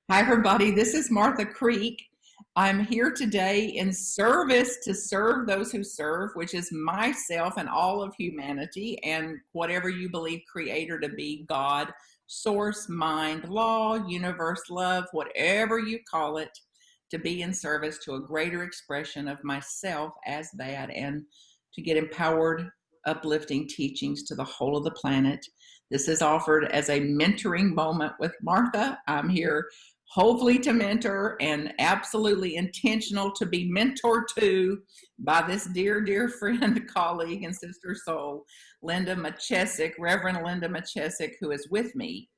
Hi, everybody. This is Martha Creek. I'm here today in service to serve those who serve, which is myself and all of humanity, and whatever you believe Creator to be, God, Source, Mind, Law, Universe, Love, whatever you call it, to be in service to a greater expression of myself as that, and to get empowered, uplifting teachings to the whole of the planet. This is offered as a mentoring moment with Martha. I'm here hopefully to mentor and absolutely intentional to be mentored to by this dear friend, colleague, and sister soul, Linda Machesic, Reverend Linda Machesic, who is with me.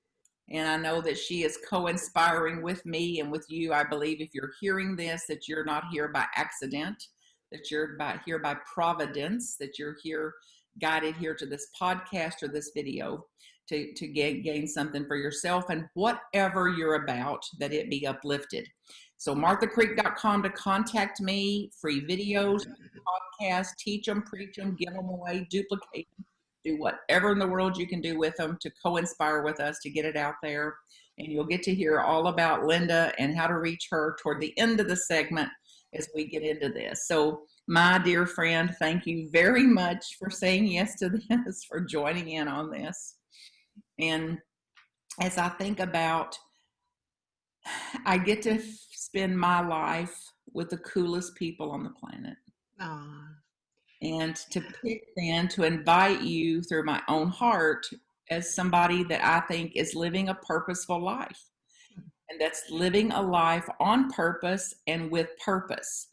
And I know that she is co-inspiring with me and with you. I believe if you're hearing this, that you're not here by accident, that you're here by providence, that you're here guided here to this podcast or this video to gain something for yourself, and whatever you're about, that it be uplifted. So marthacreek.com to contact me, free videos, podcasts, teach them, preach them, give them away, duplicate them, do whatever in the world you can do with them to co-inspire with us to get it out there. And you'll get to hear all about Linda and how to reach her toward the end of the segment as we get into this. So my dear friend, thank you very much for saying yes to this, for joining in on this. And as I think about, I get to spend my life with the coolest people on the planet. Aww. And to pick then to invite you through my own heart as somebody that I think is living a purposeful life. And that's living a life on purpose and with purpose.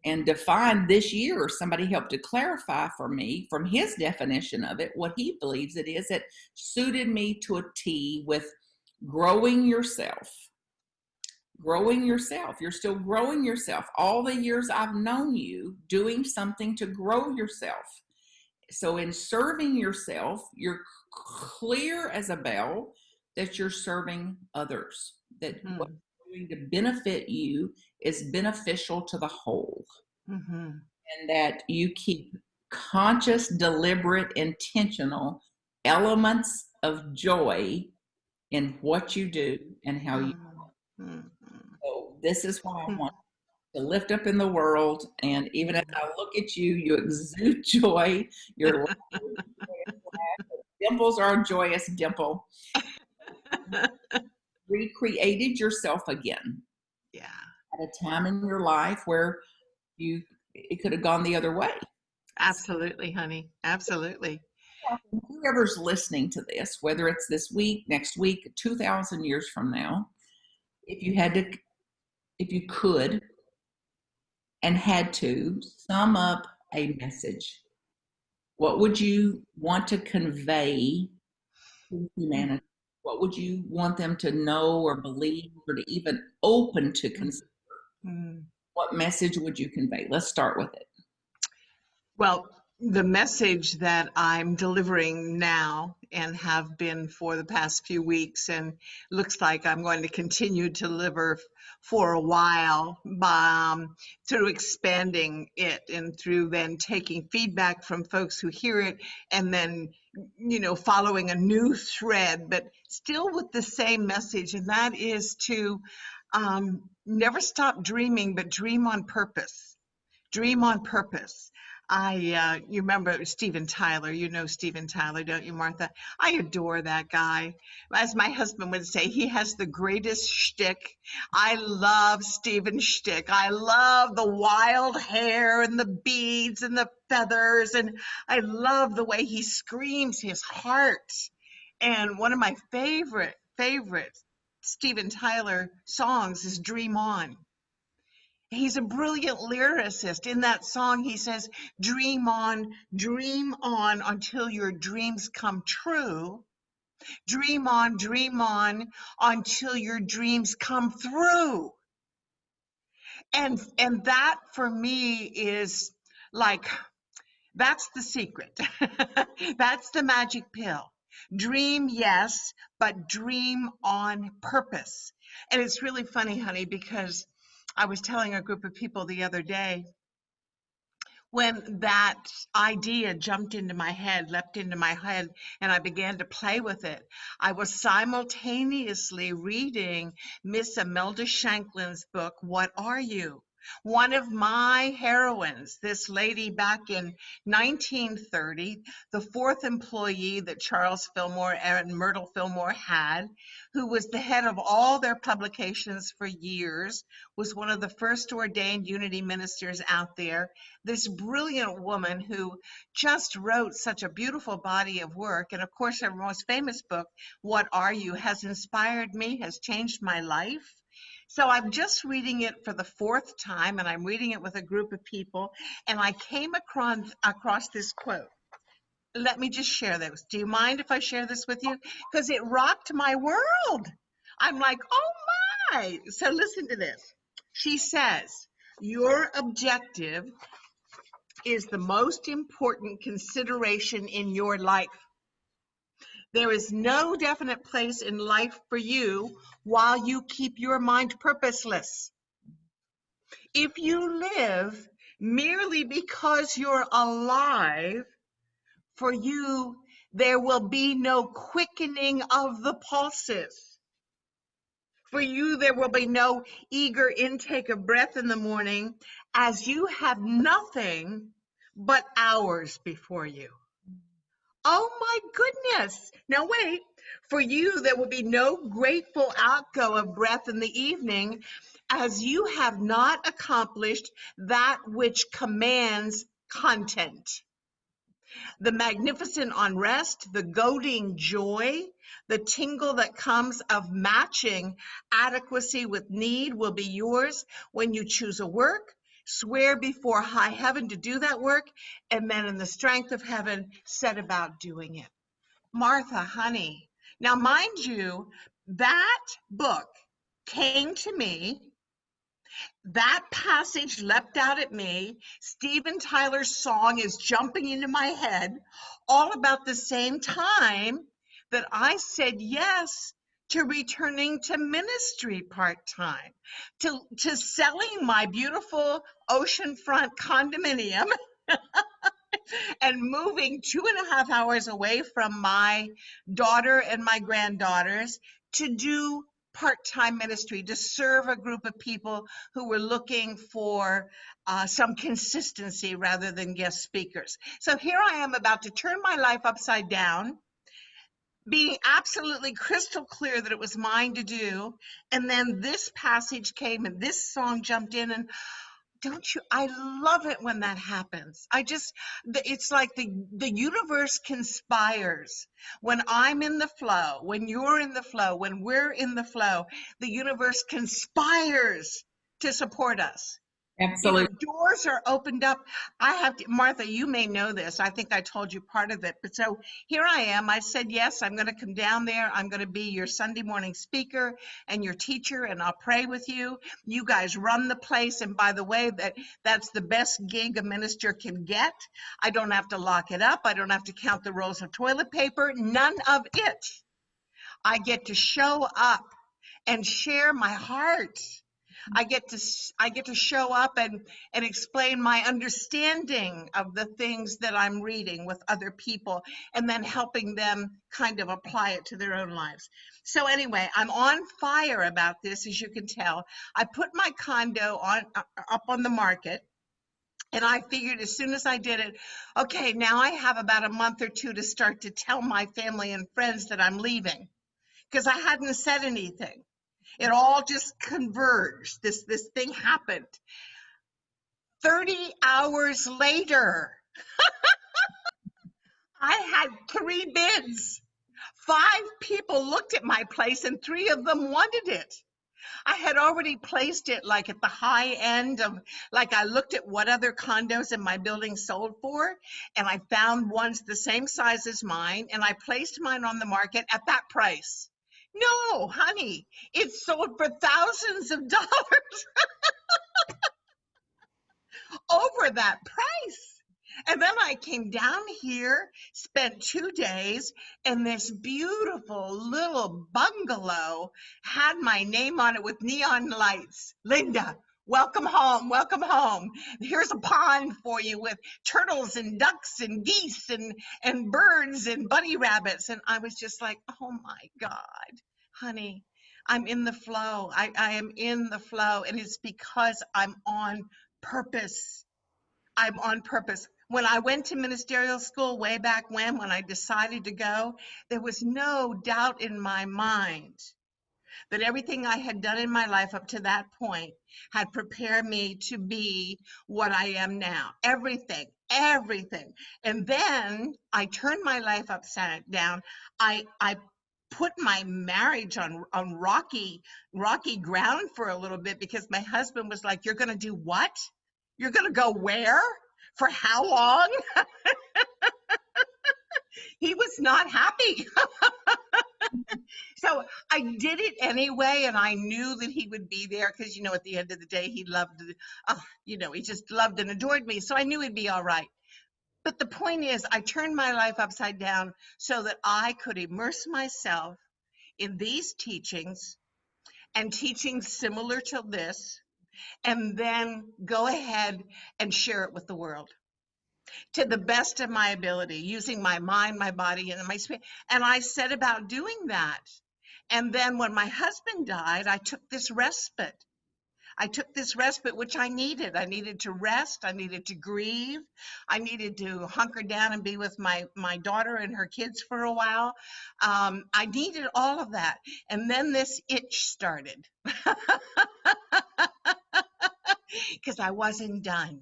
And define this year, somebody helped to clarify for me from his definition of it, what he believes it is that suited me to a T with growing yourself. Growing yourself. You're still growing yourself. All the years I've known you, doing something to grow yourself. So in serving yourself, you're clear as a bell that you're serving others, that what's going to benefit you is beneficial to the whole. And that you keep conscious, deliberate, intentional elements of joy in what you do and how you do. So this is why I want to lift up in the world. And even as I look at you, you exude joy. Your dimples are a joyous dimple. Recreated yourself again. Yeah. At a time in your life where it could have gone the other way. Absolutely, honey. Absolutely. Whoever's listening to this, whether it's this week, next week, 2,000 years from now, if you could and had to sum up a message, what would you want to convey to humanity? What would you want them to know or believe or to even open to consider? What message would you convey? Let's start with it. Well, the message that I'm delivering now and have been for the past few weeks, and looks like I'm going to continue to deliver for a while, through expanding it and through then taking feedback from folks who hear it and then, following a new thread, but still with the same message. And that is to never stop dreaming, but dream on purpose. Dream on purpose. You remember Steven Tyler, Steven Tyler, don't you, Martha? I adore that guy. As my husband would say, he has the greatest shtick. I love Steven's shtick. I love the wild hair and the beads and the feathers, and I love the way he screams his heart. And one of my favorite Steven Tyler songs is Dream On. He's a brilliant lyricist. In that song, he says, dream on until your dreams come true. Dream on until your dreams come through. And that for me is like, that's the secret. That's the magic pill. Dream, yes, but dream on purpose. And it's really funny, honey, because I was telling a group of people the other day, When that idea jumped into my head, leapt into my head, and I began to play with it, I was simultaneously reading Miss Imelda Shanklin's book, What Are You? One of my heroines, this lady back in 1930, the fourth employee that Charles Fillmore and Myrtle Fillmore had, who was the head of all their publications for years, was one of the first ordained unity ministers out there, this brilliant woman who just wrote such a beautiful body of work. And of course, her most famous book, What Are You?, has inspired me, has changed my life. So I'm just reading it for the fourth time, and I'm reading it with a group of people, and I came across this quote. Let me just share this. Do you mind if I share this with you? Because it rocked my world. I'm like, oh my. So listen to this. She says, your objective is the most important consideration in your life. There is no definite place in life for you while you keep your mind purposeless. If you live merely because you're alive, for you, there will be no quickening of the pulses. For you, there will be no eager intake of breath in the morning, as you have nothing but hours before you. Oh my goodness. Now wait, for you, there will be no grateful outgo of breath in the evening, as you have not accomplished that which commands content. The magnificent unrest, the goading joy, the tingle that comes of matching adequacy with need will be yours when you choose a work, swear before high heaven to do that work, and then in the strength of heaven, set about doing it. Martha, honey. Now, mind you, that book came to me. That passage leapt out at me. Steven Tyler's song is jumping into my head, all about the same time that I said yes to returning to ministry part-time, to selling my beautiful oceanfront condominium and moving 2.5 hours away from my daughter and my granddaughters to do part-time ministry, to serve a group of people who were looking for some consistency rather than guest speakers. So here I am about to turn my life upside down, being absolutely crystal clear that it was mine to do. And then this passage came and this song jumped in, and don't you, I love it when that happens. It's like the universe conspires. When I'm in the flow, when you're in the flow, when we're in the flow, the universe conspires to support us. Absolutely. Doors are opened up. Martha, you may know this. I think I told you part of it. But so here I am. I said, yes, I'm going to come down there. I'm going to be your Sunday morning speaker and your teacher, and I'll pray with you. You guys run the place. And by the way, that's the best gig a minister can get. I don't have to lock it up. I don't have to count the rolls of toilet paper. None of it. I get to show up and share my heart. I get to show up and explain my understanding of the things that I'm reading with other people, and then helping them kind of apply it to their own lives. So anyway, I'm on fire about this, as you can tell. I put my condo up on the market, and I figured as soon as I did it, okay, now I have about a month or two to start to tell my family and friends that I'm leaving, because I hadn't said anything. It all just converged. This thing happened. 30 hours later, I had 3 bids. 5 people looked at my place and 3 of them wanted it. I had already placed it like at the high end of, like I looked at what other condos in my building sold for, and I found ones the same size as mine, and I placed mine on the market at that price. No, honey, it sold for thousands of dollars over that price. And then I came down here, spent 2 days, and this beautiful little bungalow had my name on it with neon lights. Linda, Welcome home, welcome home. Here's a pond for you with turtles and ducks and geese and birds and bunny rabbits. And I was just like, oh my God, honey, I'm in the flow. I am in the flow. And it's because I'm on purpose. I'm on purpose. When I went to ministerial school way back when I decided to go, there was no doubt in my mind that everything I had done in my life up to that point had prepared me to be what I am now. Everything, everything. And then I turned my life upside down. I put my marriage on rocky ground for a little bit because my husband was like, "You're going to do what? You're going to go where? For how long?" He was not happy. So I did it anyway, and I knew that he would be there because, at the end of the day, he loved, he just loved and adored me. So I knew he'd be all right. But the point is, I turned my life upside down so that I could immerse myself in these teachings and teachings similar to this, and then go ahead and share it with the world to the best of my ability, using my mind, my body, and my spirit. And I set about doing that. And then when my husband died, I took this respite. I took this respite, which I needed. I needed to rest. I needed to grieve. I needed to hunker down and be with my daughter and her kids for a while. I needed all of that. And then this itch started because I wasn't done.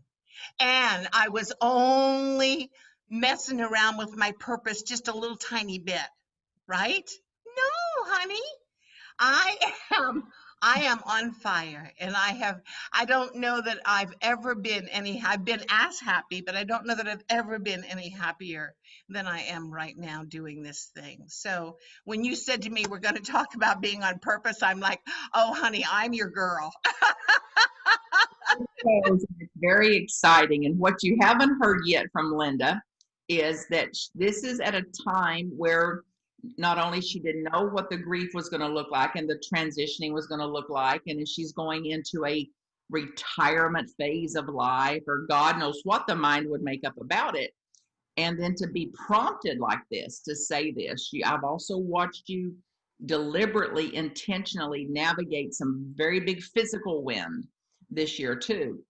And I was only messing around with my purpose just a little tiny bit, right? No, honey. I am I am on fire, and I don't know that I've been as happy, but I don't know that I've ever been any happier than I am right now doing this thing. So when you said to me we're going to talk about being on purpose, I'm like, "Oh honey, I'm your girl." It's very exciting. And what you haven't heard yet from Linda is that this is at a time where not only she didn't know what the grief was going to look like and the transitioning was going to look like, and she's going into a retirement phase of life, or God knows what the mind would make up about it. And then to be prompted like this, to say this, I've also watched you deliberately, intentionally navigate some very big physical wind this year too.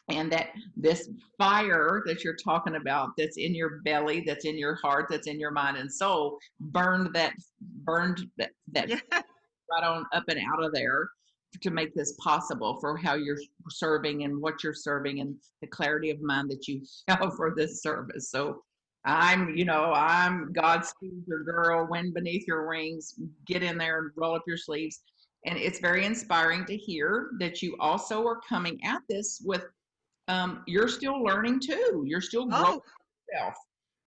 And that this fire that you're talking about, that's in your belly, that's in your heart, that's in your mind and soul, burned that Yeah. right on up and out of there to make this possible, for how you're serving and what you're serving and the clarity of mind that you have for this service. So I'm Godspeed your girl, wind beneath your wings, get in there and roll up your sleeves. And it's very inspiring to hear that you also are coming at this with, you're still learning too. You're still growing Oh, yourself.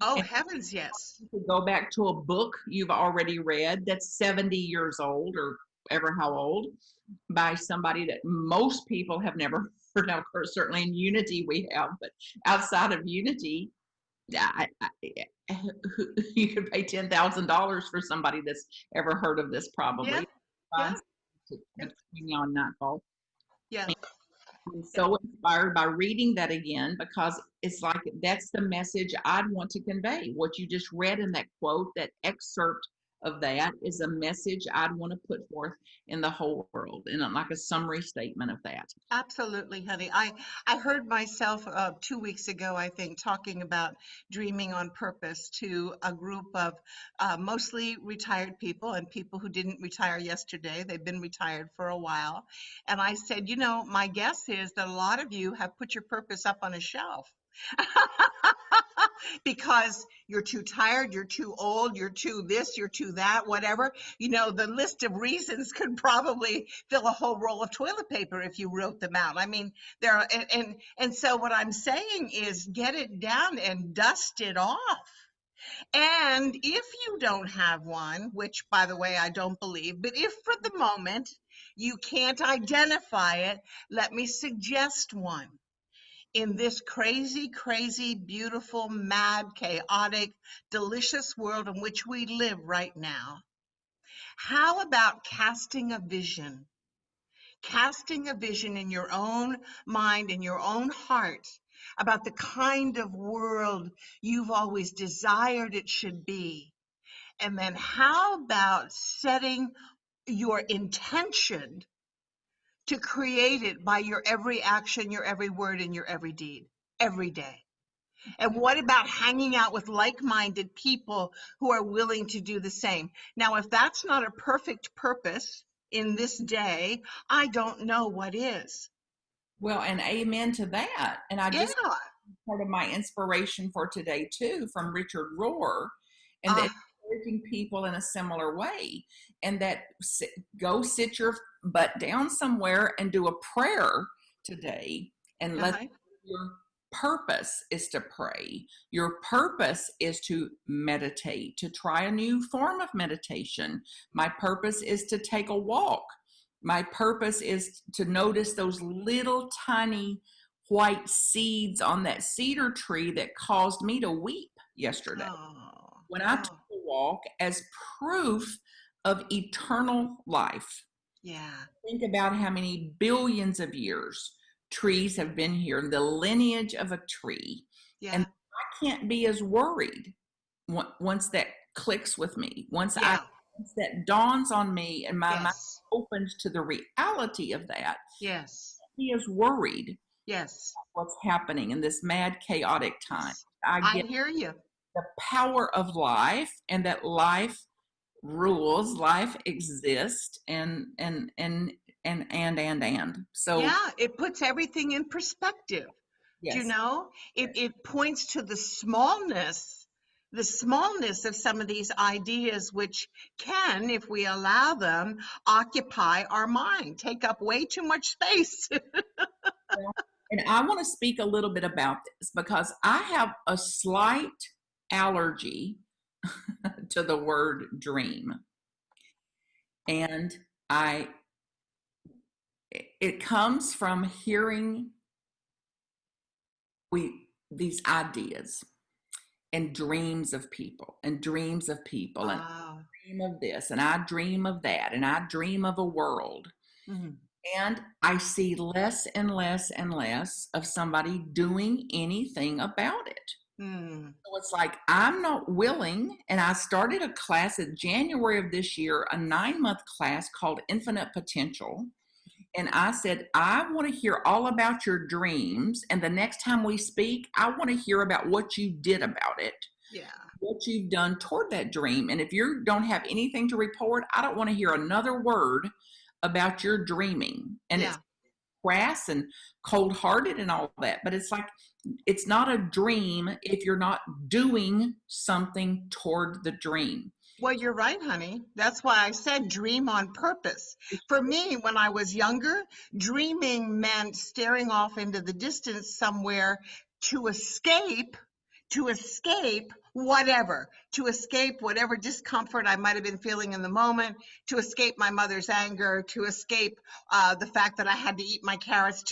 oh And heavens, yes. to go back to a book you've already read that's 70 years old, or ever how old, by somebody that most people have never heard of. Of course, certainly in Unity we have, but outside of Unity, you could pay $10,000 for somebody that's ever heard of this, Yeah, probably. yeah, yeah, Between on Nightfall. yeah. I'm so inspired by reading that again, because it's like that's the message I'd want to convey. What you just read in that quote, that excerpt of that, is a message I'd want to put forth in the whole world, and like a summary statement of that. Absolutely, honey. I heard myself 2 weeks ago, I think, talking about dreaming on purpose to a group of mostly retired people and people who didn't retire yesterday. They've been retired for a while. And I said, my guess is that a lot of you have put your purpose up on a shelf. Because you're too tired, you're too old, you're too this, you're too that, whatever. The list of reasons could probably fill a whole roll of toilet paper if you wrote them out. I mean, there are, and so what I'm saying is get it down and dust it off. And if you don't have one, which by the way, I don't believe, but if for the moment you can't identify it, let me suggest one. In this crazy, crazy, beautiful, mad, chaotic, delicious world in which we live right now, how about casting a vision? casting a vision in your own mind, in your own heart, about the kind of world you've always desired it should be. And then how about setting your intention to create it by your every action, your every word, and your every deed, every day? And what about hanging out with like-minded people who are willing to do the same? Now, if that's not a perfect purpose in this day, I don't know what is. Well, and amen to that. And I Yeah. just part of my inspiration for today too from Richard Rohr, and that Ah, encouraging people in a similar way, and that go sit your butt down somewhere and do a prayer today, and let uh-huh. your purpose is to pray. Your purpose is to meditate, to try a new form of meditation. My purpose is to take a walk. My purpose is to notice those little tiny white seeds on that cedar tree that caused me to weep yesterday Oh, when I took oh, a walk as proof of eternal life. yeah, Think about how many billions of years trees have been here, the lineage of a tree. And yeah, I can't be as worried once that clicks with me, yeah, once that dawns on me and my mind yes, opens to the reality of that, yes, be as worried yes, what's happening in this mad, chaotic time. yes. I I get hear you. the power of life, and that life rules, life exists, and so Yeah, it puts everything in perspective. Do you yes, know? yes, It points to the smallness of some of these ideas, which can, if we allow them, occupy our mind, take up way too much space. well, and I want to speak a little bit about this because I have a slight allergy to the word dream, and I it comes from hearing we these ideas and dreams of people and dreams of people and Ah, dream of this and I dream of that and I dream of a world. mhm. And I see less and less and less of somebody doing anything about it. Mm. So it's like I'm not willing. And I started a class in January of this year, a 9-month class called Infinite Potential. And I said, I want to hear all about your dreams. And the next time we speak, I want to hear about what you did about it, Yeah. what you've done toward that dream. And if you don't have anything to report, I don't want to hear another word about your dreaming. And it's Yeah. crass and cold hearted and all that. But it's like, it's not a dream if you're not doing something toward the dream. Well, you're right, honey. That's why I said dream on purpose. For me, when I was younger, dreaming meant staring off into the distance somewhere to escape, to escape whatever discomfort I might have been feeling in the moment, to escape my mother's anger, to escape the fact that I had to eat my carrots,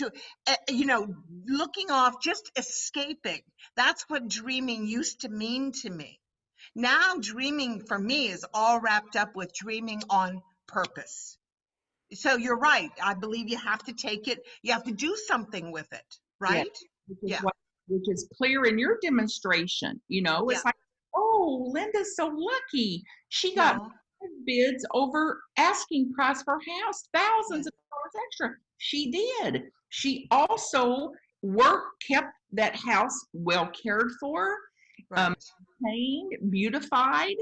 looking off, just escaping. That's what dreaming used to mean to me. Now, dreaming for me is all wrapped up with dreaming on purpose. So you're right. I believe you have to take it, you have to do something with it, Yes, right? which is Yeah, which is clear in your demonstration. yeah, It's like, oh, Linda's so lucky. She got no, bids over asking price for her house, yeah, thousands of dollars extra. She did. She also kept that house well cared for, um, right, maintained, beautified.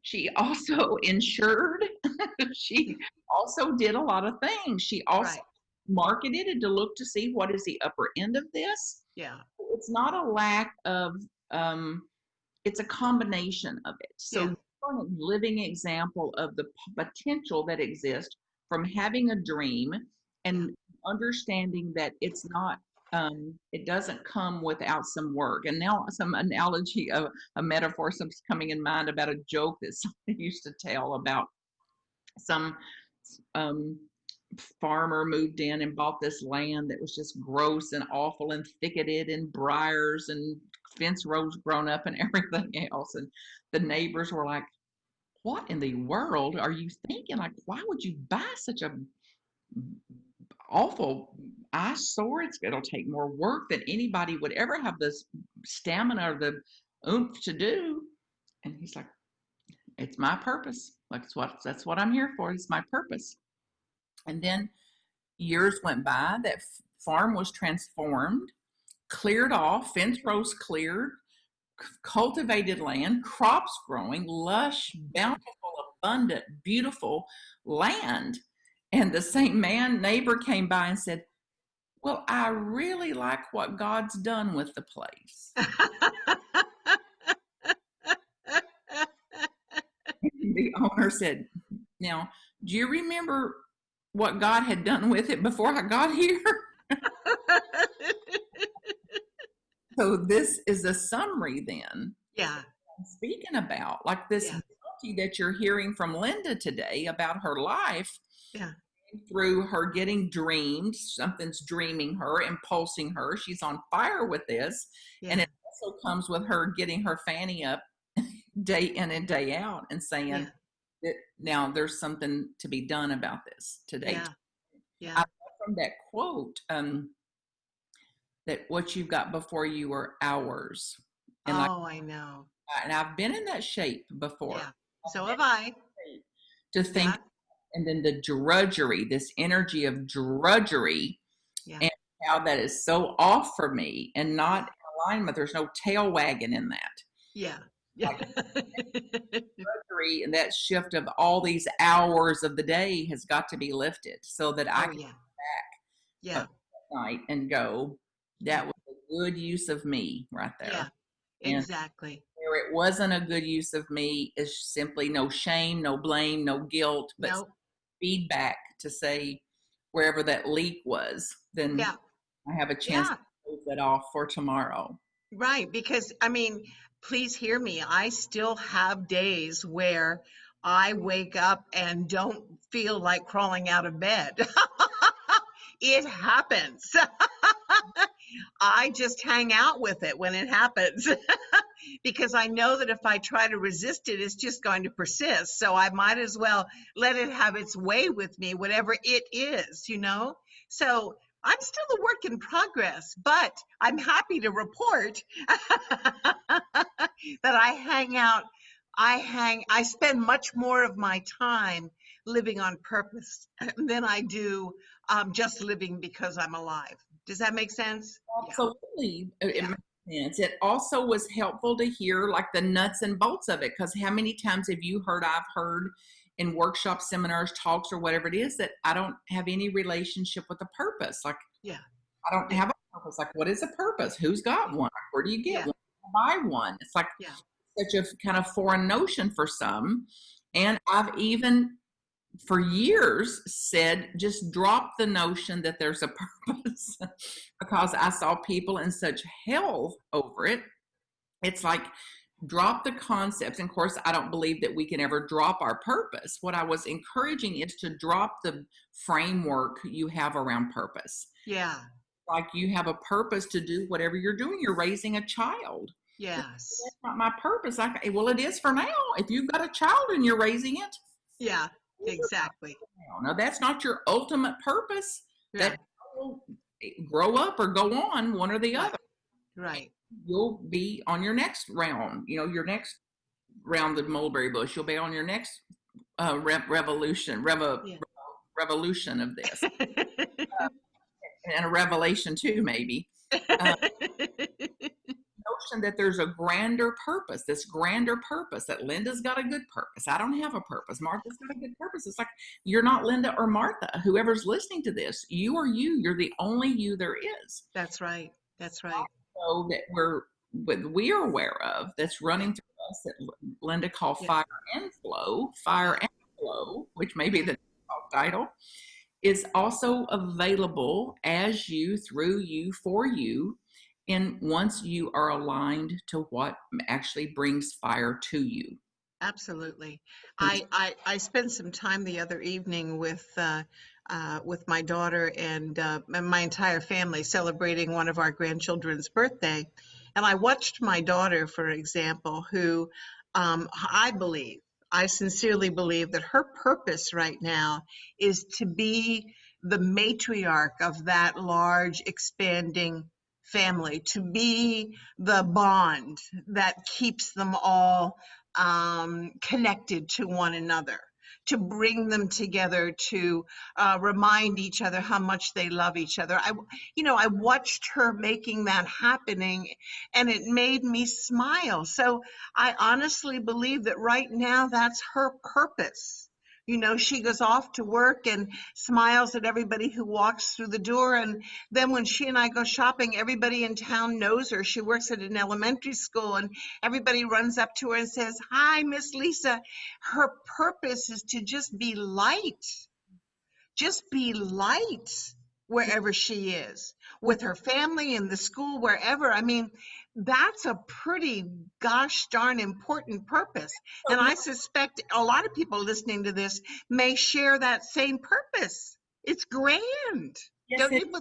She also insured. yeah, She also did a lot of things. She also right, marketed it to look to see what is the upper end of this. yeah, It's not a lack of, um, it's a combination of it. So yeah, you're a living example of the potential that exists from having a dream yeah, and understanding that it's not, it doesn't come without some work. And now some analogy of a metaphor, something's coming in mind about a joke that somebody used to tell about some um, farmer moved in and bought this land that was just gross and awful and thicketed and briars and fence rows grown up and everything else. And the neighbors were like, what in the world are you thinking? Like, why would you buy such a awful eyesore. It'll take more work than anybody would ever have this stamina or the oomph to do. And he's like, it's my purpose. That's what I'm here for. It's my purpose. And then years went by. That farm was transformed, cleared off, fence rows cleared, cultivated land, crops growing, lush, bountiful, abundant, beautiful land. And the same neighbor came by and said, well, I really like what God's done with the place. The owner said, now, do you remember what God had done with it before I got here? So this is a summary then. Yeah. I'm speaking about, like this beauty that you're hearing from Linda today about her life. Yeah. Through her getting dreamed, something's dreaming her, impulsing her. She's on fire with this. Yeah. And it also comes with her getting her fanny up day in and day out and saying that now there's something to be done about this today. Yeah. I love from that quote, that what you've got before you are ours. And I know. And I've been in that shape before. Yeah. So have I. To think, and then the drudgery, this energy of drudgery, and how that is so off for me and not in alignment. There's no tail wagging in that. Yeah. Like, drudgery and that shift of all these hours of the day has got to be lifted so that I can come back at night and go, that was a good use of me right there. Yeah, exactly. And where it wasn't a good use of me is simply no shame, no blame, no guilt, but feedback to say wherever that leak was, then I have a chance to close that off for tomorrow. Right, because I mean, please hear me. I still have days where I wake up and don't feel like crawling out of bed. It happens. I just hang out with it when it happens because I know that if I try to resist it, it's just going to persist. So I might as well let it have its way with me, whatever it is, you know? So I'm still a work in progress, but I'm happy to report that I hang out. I spend much more of my time living on purpose than I do just living because I'm alive. Does that make sense? Absolutely. It makes sense. It also was helpful to hear like the nuts and bolts of it, because how many times have you heard, I've heard in workshops, seminars, talks, or whatever it is, that I don't have any relationship with a purpose. Like, I don't have a purpose. Like, what is a purpose? Who's got one? Where do you get one? Buy one. It's like such a kind of foreign notion for some. And I've even for years said, just drop the notion that there's a purpose because I saw people in such hell over it. It's like, drop the concepts. And of course, I don't believe that we can ever drop our purpose. What I was encouraging is to drop the framework you have around purpose. Yeah. Like you have a purpose to do whatever you're doing. You're raising a child. Yes. That's not my purpose. Well, it is for now. If you've got a child and you're raising it. Yeah, exactly. Now, that's not your ultimate purpose. Yeah. That will grow up or go on, one or the other. Right. You'll be on your next round, your next round of mulberry bush. You'll be on your next revolution of this. And a revelation too, maybe. Notion that there's a grander purpose, that Linda's got a good purpose. I don't have a purpose. Martha's got a good purpose. It's like, you're not Linda or Martha. Whoever's listening to this, you are you. You're the only you there is. That's right. That's right. So that we're aware of, that's running through us, that Linda called fire and flow, which may be the title, is also available as you, through you, for you. And once you are aligned to what actually brings fire to you. Absolutely. I spent some time the other evening with my daughter and my entire family celebrating one of our grandchildren's birthday. And I watched my daughter, for example, who I sincerely believe that her purpose right now is to be the matriarch of that large, expanding family, to be the bond that keeps them all connected to one another, to bring them together, to remind each other how much they love each other. I watched her making that happening, and it made me smile. So I honestly believe that right now that's her purpose. She goes off to work and smiles at everybody who walks through the door. And then when she and I go shopping, everybody in town knows her. She works at an elementary school, and everybody runs up to her and says, "Hi, Miss Lisa." Her purpose is to just be light. Just be light wherever she is, with her family, in the school, wherever. I mean, that's a pretty gosh darn important purpose. And I suspect a lot of people listening to this may share that same purpose. It's grand. Yes, Don't it's you?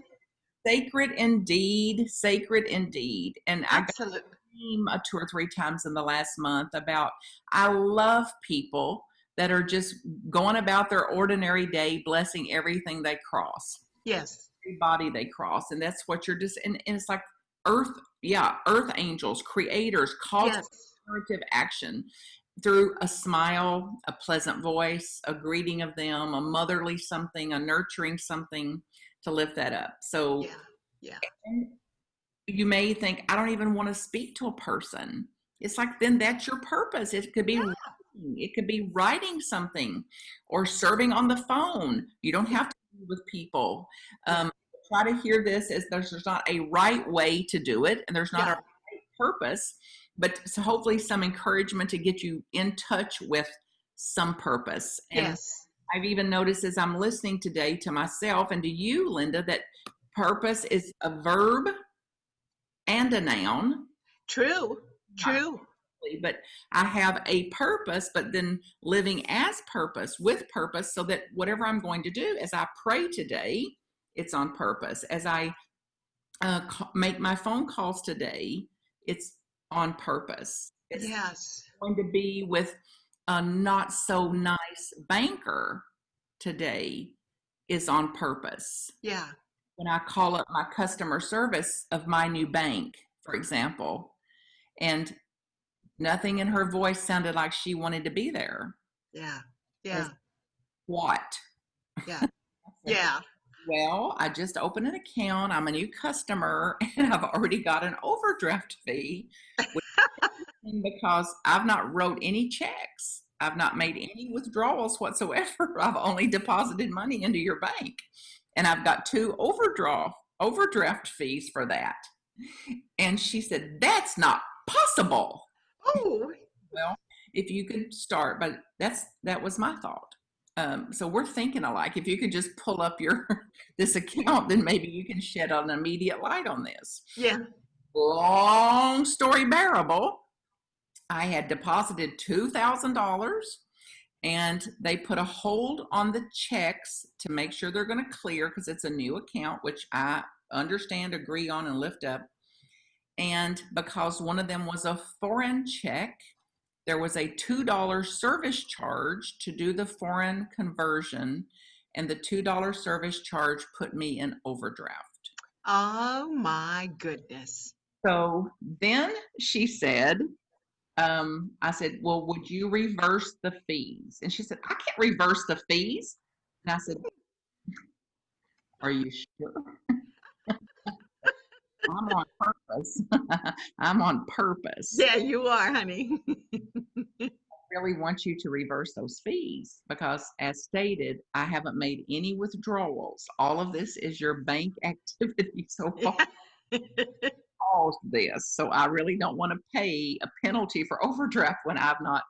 sacred indeed, sacred indeed. And I got Absolutely. a theme 2 or 3 times in the last month about I love people that are just going about their ordinary day, blessing everything they cross, Yes. everybody they cross. And that's what you're just, and it's like earth, earth angels, creators, call to Yes. affirmative action through a smile, a pleasant voice, a greeting of them, a motherly something, a nurturing something to lift that up. So Yeah. Yeah. you may think, I don't even want to speak to a person. It's like, then that's your purpose. It could be Yeah. writing, it could be writing something or serving on the phone. You don't have to be with people. Yeah. Try to hear this as there's not a right way to do it, and there's not a Yeah. right purpose, but so hopefully some encouragement to get you in touch with some purpose. And Yes. I've even noticed as I'm listening today to myself and to you, Linda, that purpose is a verb and a noun. True. True. But I have a purpose, but then living as purpose, with purpose, so that whatever I'm going to do, as I pray today, it's on purpose. As I make my phone calls today, it's on purpose. It's Yes. going to be with a not so nice banker today is on purpose. Yeah. When I call up my customer service of my new bank, for example, and nothing in her voice sounded like she wanted to be there. Yeah. Yeah. What? Yeah. Yeah. Well, I just opened an account. I'm a new customer and I've already got an overdraft fee because I've not wrote any checks. I've not made any withdrawals whatsoever. I've only deposited money into your bank. And I've got 2 overdraft fees for that. And she said, that's not possible. Oh. Well, if you could start, but that was my thought. So we're thinking alike. If you could just pull up your this account, then maybe you can shed an immediate light on this. Yeah. Long story bearable. I had deposited $2,000 and they put a hold on the checks to make sure they're going to clear because it's a new account, which I understand, agree on, and lift up. And because one of them was a foreign check, there was a $2 service charge to do the foreign conversion, and the $2 service charge put me in overdraft. Oh my goodness. So then she said, I said, well, would you reverse the fees? And she said, I can't reverse the fees. And I said, are you sure? I'm on purpose. I'm on purpose. Yeah, you are, honey. Really want you to reverse those fees because, as stated, I haven't made any withdrawals. All of this is your bank activity so far caused this. So I really don't want to pay a penalty for overdraft when I've not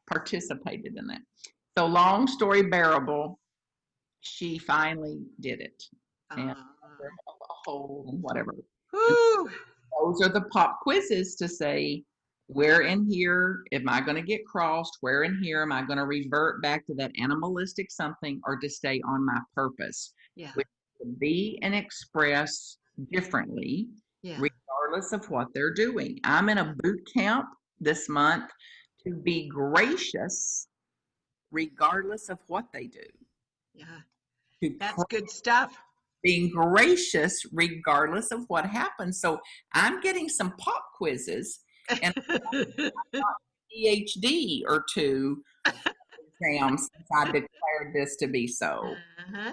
participated in that. So long story bearable, she finally did it. And a hold and whatever. Whew. Those are the pop quizzes to say, where in here am I going to get crossed? Where in here am I going to revert back to that animalistic something or to stay on my purpose? Yeah. Which to be and express differently, Yeah. regardless of what they're doing. I'm in a boot camp this month to be gracious, regardless of what they do. Yeah. to That's good stuff. being gracious regardless of what happens. So I'm getting some pop quizzes and PhD or two exams since I declared this to be so. Uh-huh.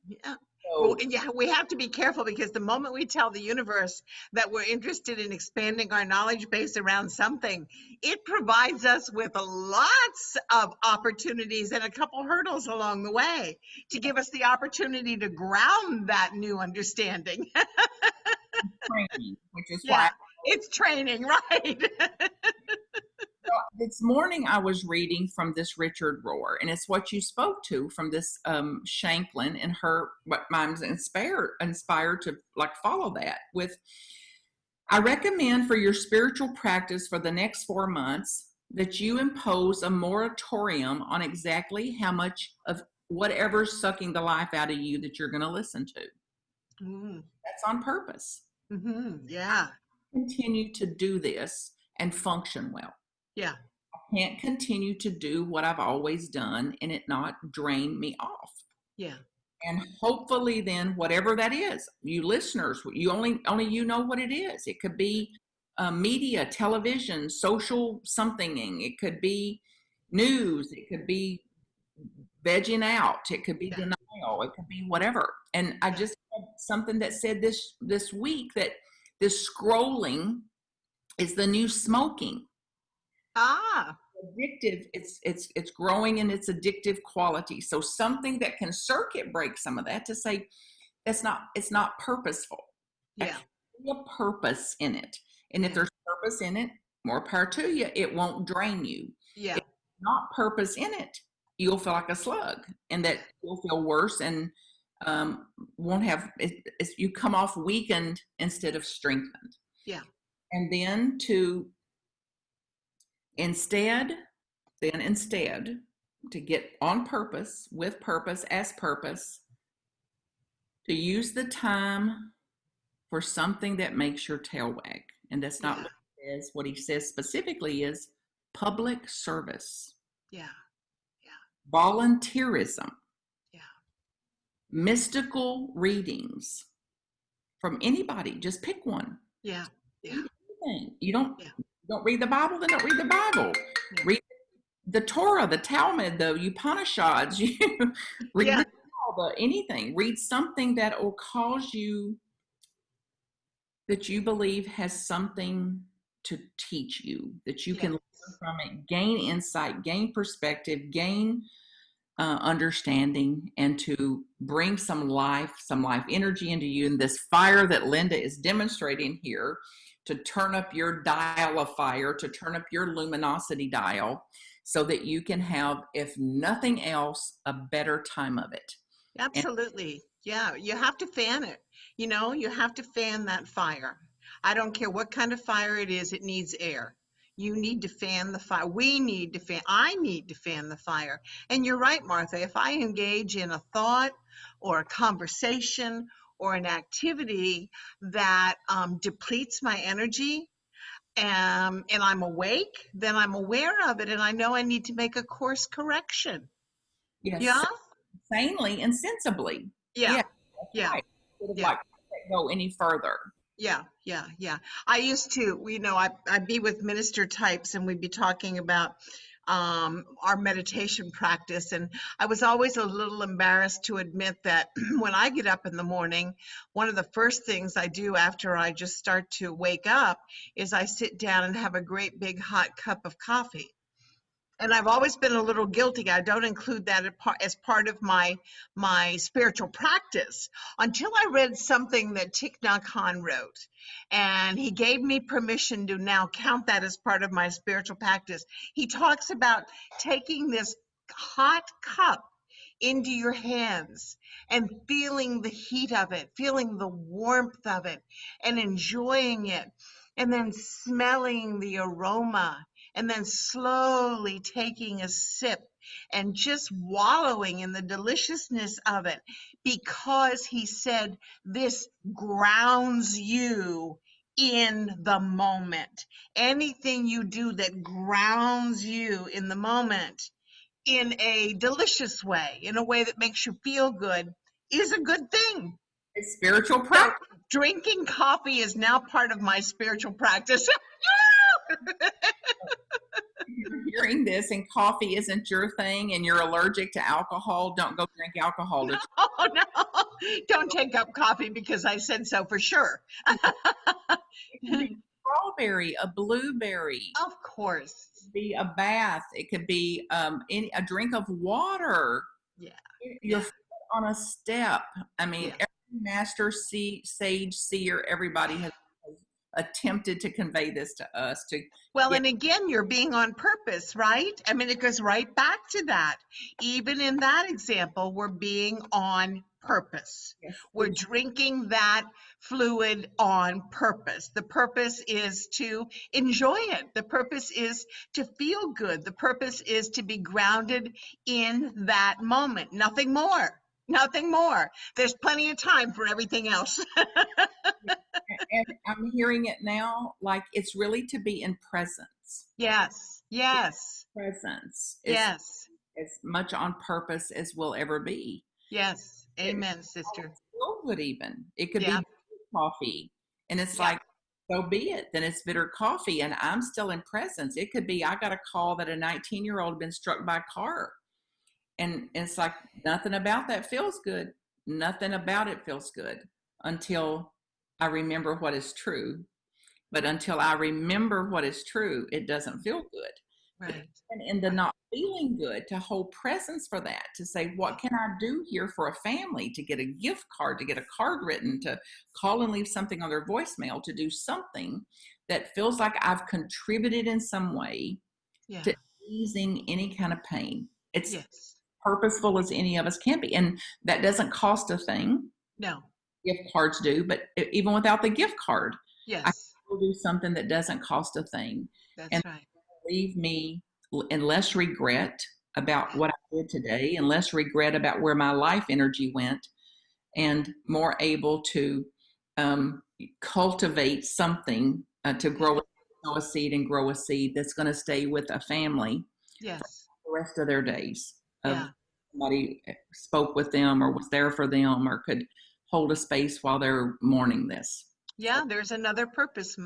Yeah. Well, So and yeah, we have to be careful because the moment we tell the universe that we're interested in expanding our knowledge base around something, it provides us with lots of opportunities and a couple hurdles along the way to give us the opportunity to ground that new understanding. training, which is why Yeah, it's training, right? this morning I was reading from this Richard Rohr, and it's what you spoke to from this Shanklin and her. What I'm inspired to like follow that with. I recommend for your spiritual practice for the next 4 months that you impose a moratorium on exactly how much of whatever's sucking the life out of you that you're going to listen to. Mm, That's on purpose. yeah, Continue to do this and function well. yeah, Can't continue to do what I've always done and it not drain me off. yeah, And hopefully then whatever that is, you listeners, you only you know what it is. It could be media, television, social somethinging. It could be news. It could be vegging out. It could be yeah, denial. It could be whatever. And I yeah. just had something that said this week that this scrolling is the new smoking. Ah, Addictive, it's growing in its addictive quality. So something that can circuit break some of that to say it's not purposeful. yeah, There's a purpose in it, and if yeah, there's purpose in it, more power to you. It won't drain you. yeah, If there's not purpose in it, you'll feel like a slug, and that you'll feel worse and won't have you come off weakened instead of strengthened. yeah, And then to Instead, instead, to get on purpose, with purpose, as purpose, to use the time for something that makes your tail wag. And that's not yeah, what he says. What he says specifically is public service, yeah, volunteerism, yeah, mystical readings from anybody. Just pick one. yeah, yeah, Read anything. yeah, Don't read the Bible, then don't read the Bible. yeah, Read the Torah, the Talmud, the Upanishads, you read yeah, anything. Read something that will cause you, that you believe has something to teach you, that you yes, can learn from it, gain insight, gain perspective, gain understanding, and to bring some life energy into you. And this fire that Linda is demonstrating here, to turn up your dial of fire, to turn up your luminosity dial, so that you can have, if nothing else, a better time of it. And absolutely. Yeah, you have to fan it. You have to fan that fire. I don't care what kind of fire it is, it needs air. You need to fan the fire. I need to fan the fire. And you're right, Martha. If I engage in a thought or a conversation or an activity that depletes my energy, and I'm awake, then I'm aware of it and I know I need to make a course correction. yes, Yeah? sanely and sensibly. Yeah. Yeah, that's Yeah. right. Sort of Yeah. like go any further. Yeah, yeah, yeah. I used to, I'd be with minister types and we'd be talking about our meditation practice. And I was always a little embarrassed to admit that when I get up in the morning, one of the first things I do after I just start to wake up is I sit down and have a great big hot cup of coffee. And I've always been a little guilty. I don't include that as part of my spiritual practice until I read something that Thich Nhat Hanh wrote, and he gave me permission to now count that as part of my spiritual practice. He talks about taking this hot cup into your hands and feeling the heat of it, feeling the warmth of it, and enjoying it, and then smelling the aroma, and then slowly taking a sip and just wallowing in the deliciousness of it, because he said this grounds you in the moment. Anything you do that grounds you in the moment in a delicious way, in a way that makes you feel good, is a good thing. It's spiritual So practice. drinking coffee is now part of my spiritual practice. You're hearing this and coffee isn't your thing and you're allergic to alcohol, don't go drink alcohol. Oh no, don't take up coffee because I said so for sure. It could be strawberry, a blueberry, Of course. it could be a bath, it could be a drink of water. Yeah. Your Yeah. foot on a step. I mean, Yeah. every master, sage, seer, everybody has attempted to convey this to us. Well, and again, you're being on purpose, right? I mean, it goes right back to that. Even in that example, we're being on purpose. Yes, We're drinking that fluid on purpose. The purpose is to enjoy it. The purpose is to feel good. The purpose is to be grounded in that moment. Nothing more. Nothing more. There's plenty of time for everything else. and I'm hearing it now, like it's really to be in presence. Yes. Yes. Presence is Yes. as much on purpose as we'll ever be. Yes. Amen, sister. Feel good even. It could Yeah. be coffee. And it's Yeah. like, so be it. Then it's bitter coffee and I'm still in presence. It could be I got a call that a 19-year-old had been struck by a car. And it's like nothing about that feels good. Nothing about it feels good until I remember what is true. But until I remember what is true, it doesn't feel good. Right. And in the not feeling good, to hold presence for that, to say, what can I do here for a family, to get a gift card, to get a card written, to call and leave something on their voicemail, to do something that feels like I've contributed in some way Yeah. to easing any kind of pain. It's Yes. purposeful as any of us can be. And that doesn't cost a thing. No. Gift cards do, but even without the gift card, I Yes. will do something that doesn't cost a thing. That's And right. leave me in less regret about what I did today and less regret about where my life energy went and more able to cultivate something to grow a seed and grow a seed that's going to stay with a family Yes. the rest of their days. Of Yeah. somebody spoke with them or was there for them or could hold a space while they're mourning this. Yeah, there's another purpose,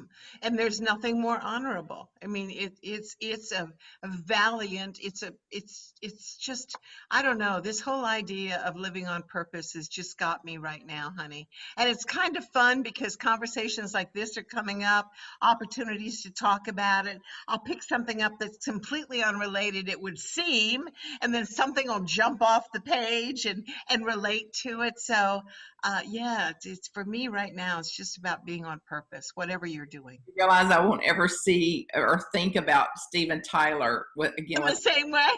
and there's nothing more honorable. I mean, it's a valiant. It's just, I don't know. This whole idea of living on purpose has just got me right now, honey. And it's kind of fun because conversations like this are coming up, opportunities to talk about it. I'll pick something up that's completely unrelated, it would seem, and then something will jump off the page and relate to it. So yeah, it's for me right now. It's just about being on purpose, whatever you're doing. You realize I won't ever see or think about Steven Tyler again. In the same way.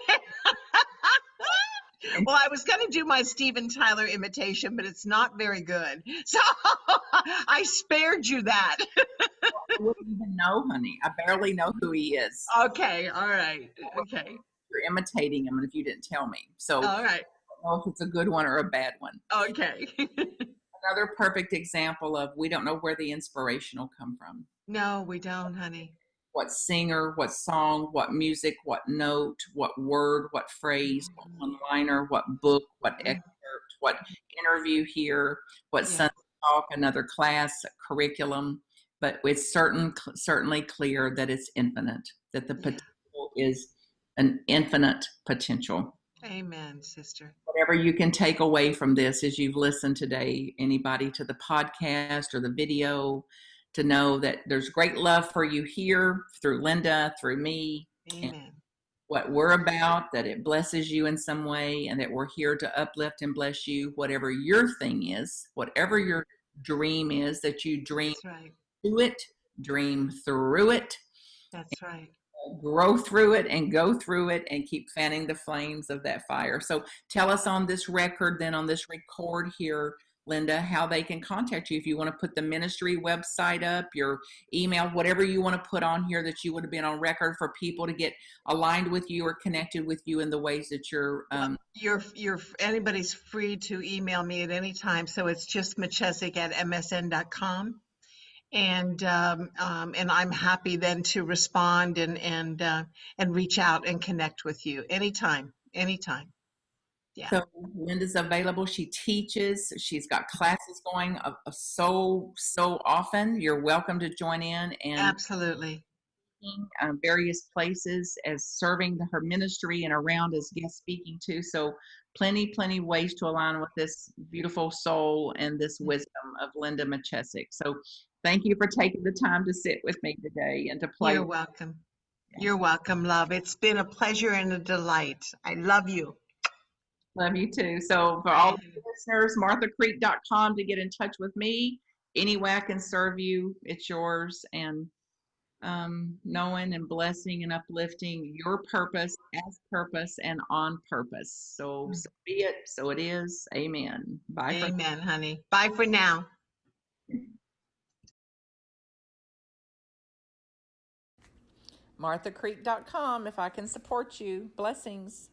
Well, I was going to do my Steven Tyler imitation, but it's not very good. So I spared you that. I wouldn't even know, honey. I barely know who he is. Okay. All right. Okay. You're imitating him if you didn't tell me. So All right. I don't know if it's a good one or a bad one. Okay. Another perfect example of we don't know where the inspiration will come from. No, we don't, honey. What singer, what song, what music, what note, what word, what phrase, what one-liner, what book, what excerpt, what interview here, what Sunday talk, another class, curriculum. But it's certainly clear that it's infinite, that the potential is an infinite potential. Amen, sister. Whatever you can take away from this as you've listened today, anybody to the podcast or the video, to know that there's great love for you here through Linda, through me, Amen. and what we're about, that it blesses you in some way, and that we're here to uplift and bless you, whatever your thing is, whatever your dream is, that you dream to it, dream through it. That's right. Grow through it and go through it and keep fanning the flames of that fire. So tell us on this record, then on this record here, Linda, how they can contact you. If you want to put the ministry website up, your email, whatever you want to put on here that you would have been on record for people to get aligned with you or connected with you in the ways that you're anybody's free to email me at any time. So it's just Machesic@msn.com. And I'm happy then to respond and reach out and connect with you anytime. Anytime. Yeah. So Linda's available. She teaches. She's got classes going so often. You're welcome to join in and Absolutely. various places as serving her ministry and around as guest speaking too. So plenty ways to align with this beautiful soul and this wisdom of Linda Machesic. So thank you for taking the time to sit with me today and to play. You're welcome. You're welcome, love. It's been a pleasure and a delight. I love you. Love you too. So for all the listeners, marthacreek.com to get in touch with me. Any way I can serve you, it's yours. And knowing and blessing and uplifting your purpose as purpose and on purpose. So be it. So it is. Amen. Bye for Amen, honey. Bye for now. marthacreek.com if I can support you. Blessings.